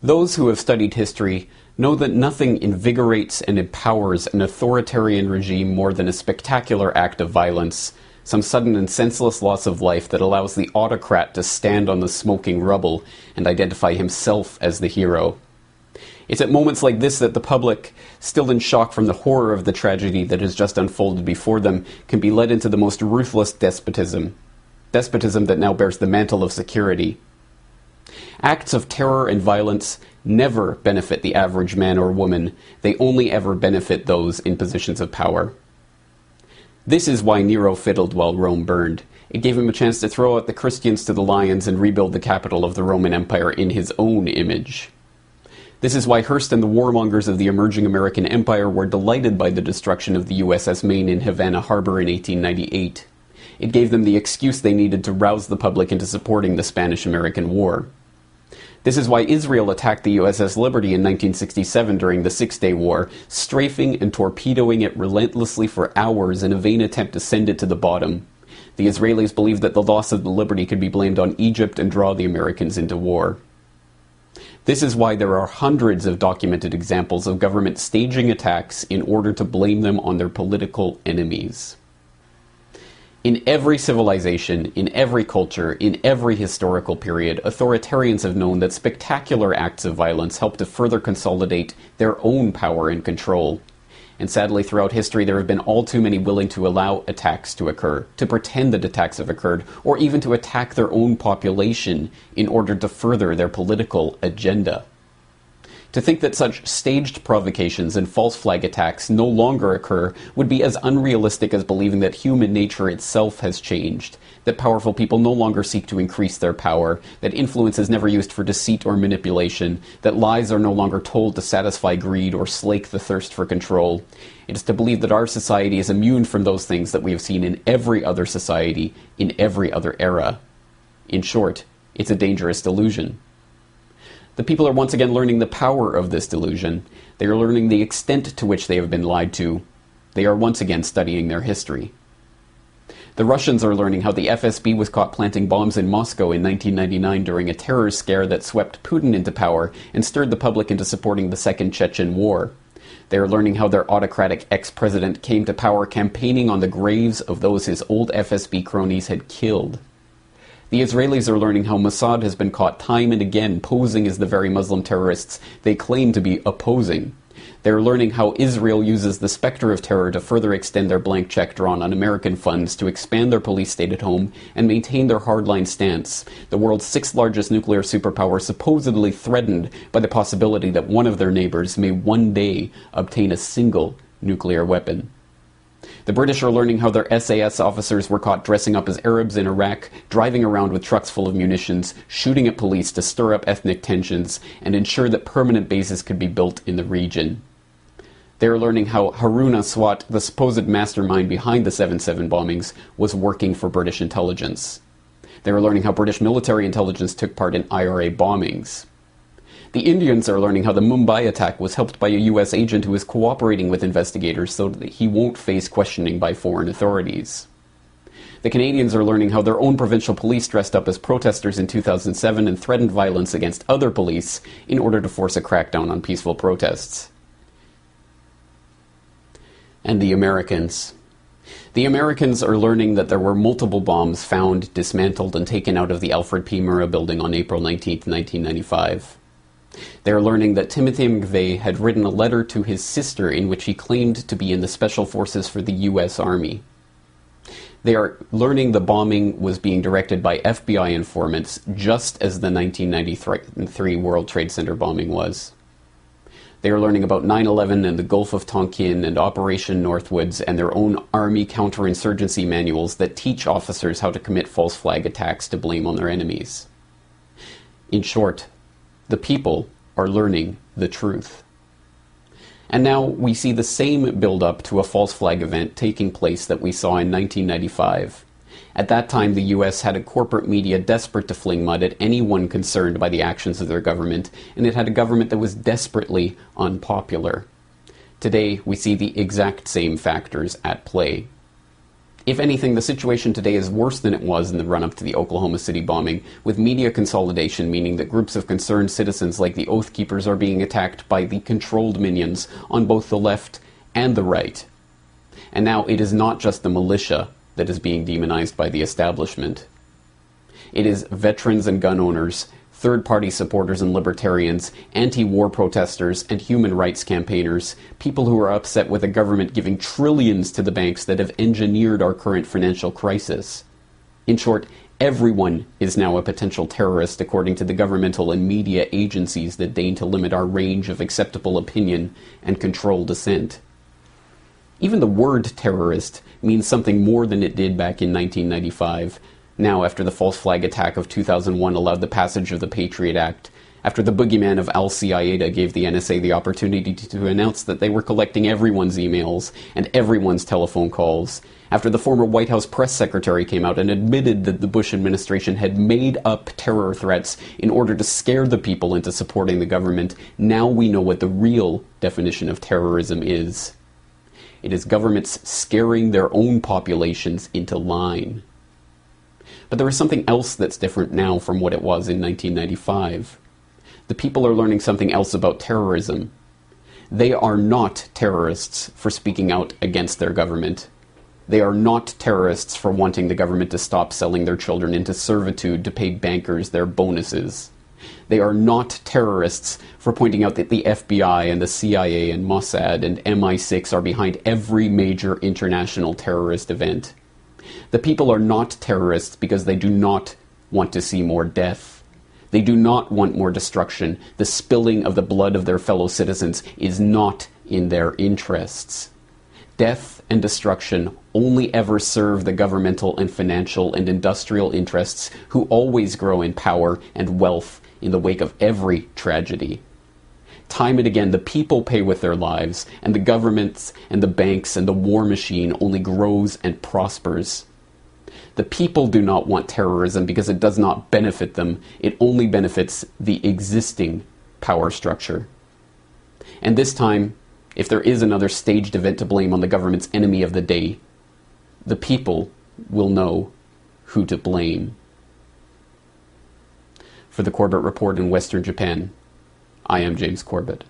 Those who have studied history know that nothing invigorates and empowers an authoritarian regime more than a spectacular act of violence, some sudden and senseless loss of life that allows the autocrat to stand on the smoking rubble and identify himself as the hero. It's at moments like this that the public, still in shock from the horror of the tragedy that has just unfolded before them, can be led into the most ruthless despotism that now bears the mantle of security. Acts of terror and violence never benefit the average man or woman. They only ever benefit those in positions of power. This is why Nero fiddled while Rome burned. It gave him a chance to throw out the Christians to the lions and rebuild the capital of the Roman Empire in his own image. This is why Hearst and the warmongers of the emerging American Empire were delighted by the destruction of the USS Maine in Havana Harbor in 1898. It gave them the excuse they needed to rouse the public into supporting the Spanish-American War. This is why Israel attacked the USS Liberty in 1967 during the Six-Day War, strafing and torpedoing it relentlessly for hours in a vain attempt to send it to the bottom. The Israelis believed that the loss of the Liberty could be blamed on Egypt and draw the Americans into war. This is why there are hundreds of documented examples of government staging attacks in order to blame them on their political enemies. In every civilization, in every culture, in every historical period, authoritarians have known that spectacular acts of violence help to further consolidate their own power and control. And sadly, throughout history, there have been all too many willing to allow attacks to occur, to pretend that attacks have occurred, or even to attack their own population in order to further their political agenda. To think that such staged provocations and false flag attacks no longer occur would be as unrealistic as believing that human nature itself has changed, that powerful people no longer seek to increase their power, that influence is never used for deceit or manipulation, that lies are no longer told to satisfy greed or slake the thirst for control. It is to believe that our society is immune from those things that we have seen in every other society, in every other era. In short, it's a dangerous delusion. The people are once again learning the power of this delusion. They are learning the extent to which they have been lied to. They are once again studying their history. The Russians are learning how the FSB was caught planting bombs in Moscow in 1999 during a terror scare that swept Putin into power and stirred the public into supporting the Second Chechen War. They are learning how their autocratic ex-president came to power campaigning on the graves of those his old FSB cronies had killed. The Israelis are learning how Mossad has been caught time and again posing as the very Muslim terrorists they claim to be opposing. They are learning how Israel uses the specter of terror to further extend their blank check drawn on American funds to expand their police state at home and maintain their hardline stance, the world's sixth largest nuclear superpower supposedly threatened by the possibility that one of their neighbors may one day obtain a single nuclear weapon. The British are learning how their SAS officers were caught dressing up as Arabs in Iraq, driving around with trucks full of munitions, shooting at police to stir up ethnic tensions, and ensure that permanent bases could be built in the region. They are learning how Harun Aswat, the supposed mastermind behind the 7/7 bombings, was working for British intelligence. They are learning how British military intelligence took part in IRA bombings. The Indians are learning how the Mumbai attack was helped by a US agent who is cooperating with investigators so that he won't face questioning by foreign authorities. The Canadians are learning how their own provincial police dressed up as protesters in 2007 and threatened violence against other police in order to force a crackdown on peaceful protests. And the Americans. The Americans are learning that there were multiple bombs found, dismantled, and taken out of the Alfred P. Murrah building on April 19, 1995. They are learning that Timothy McVeigh had written a letter to his sister in which he claimed to be in the Special Forces for the U.S. Army. They are learning the bombing was being directed by FBI informants, just as the 1993 World Trade Center bombing was. They are learning about 9/11 and the Gulf of Tonkin and Operation Northwoods and their own Army counterinsurgency manuals that teach officers how to commit false flag attacks to blame on their enemies. In short, the people are learning the truth. And now we see the same build-up to a false flag event taking place that we saw in 1995. At that time, the US had a corporate media desperate to fling mud at anyone concerned by the actions of their government, and it had a government that was desperately unpopular. Today, we see the exact same factors at play. If anything, the situation today is worse than it was in the run-up to the Oklahoma City bombing, with media consolidation meaning that groups of concerned citizens like the Oath Keepers are being attacked by the controlled minions on both the left and the right. And now it is not just the militia that is being demonized by the establishment. It is veterans and gun owners, third-party supporters and libertarians, anti-war protesters and human rights campaigners, people who are upset with a government giving trillions to the banks that have engineered our current financial crisis. In short, everyone is now a potential terrorist according to the governmental and media agencies that deign to limit our range of acceptable opinion and control dissent. Even the word terrorist means something more than it did back in 1995. Now, after the false flag attack of 2001 allowed the passage of the Patriot Act, after the boogeyman of Al-Qaeda gave the NSA the opportunity to announce that they were collecting everyone's emails and everyone's telephone calls, after the former White House press secretary came out and admitted that the Bush administration had made up terror threats in order to scare the people into supporting the government, now we know what the real definition of terrorism is. It is governments scaring their own populations into line. But there is something else that's different now from what it was in 1995. The people are learning something else about terrorism. They are not terrorists for speaking out against their government. They are not terrorists for wanting the government to stop selling their children into servitude to pay bankers their bonuses. They are not terrorists for pointing out that the FBI and the CIA and Mossad and MI6 are behind every major international terrorist event. The people are not terrorists because they do not want to see more death. They do not want more destruction. The spilling of the blood of their fellow citizens is not in their interests. Death and destruction only ever serve the governmental and financial and industrial interests who always grow in power and wealth in the wake of every tragedy. Time and again, the people pay with their lives, and the governments and the banks and the war machine only grows and prospers. The people do not want terrorism because it does not benefit them. It only benefits the existing power structure. And this time, if there is another staged event to blame on the government's enemy of the day, the people will know who to blame. For the Corbett Report in Western Japan, I am James Corbett.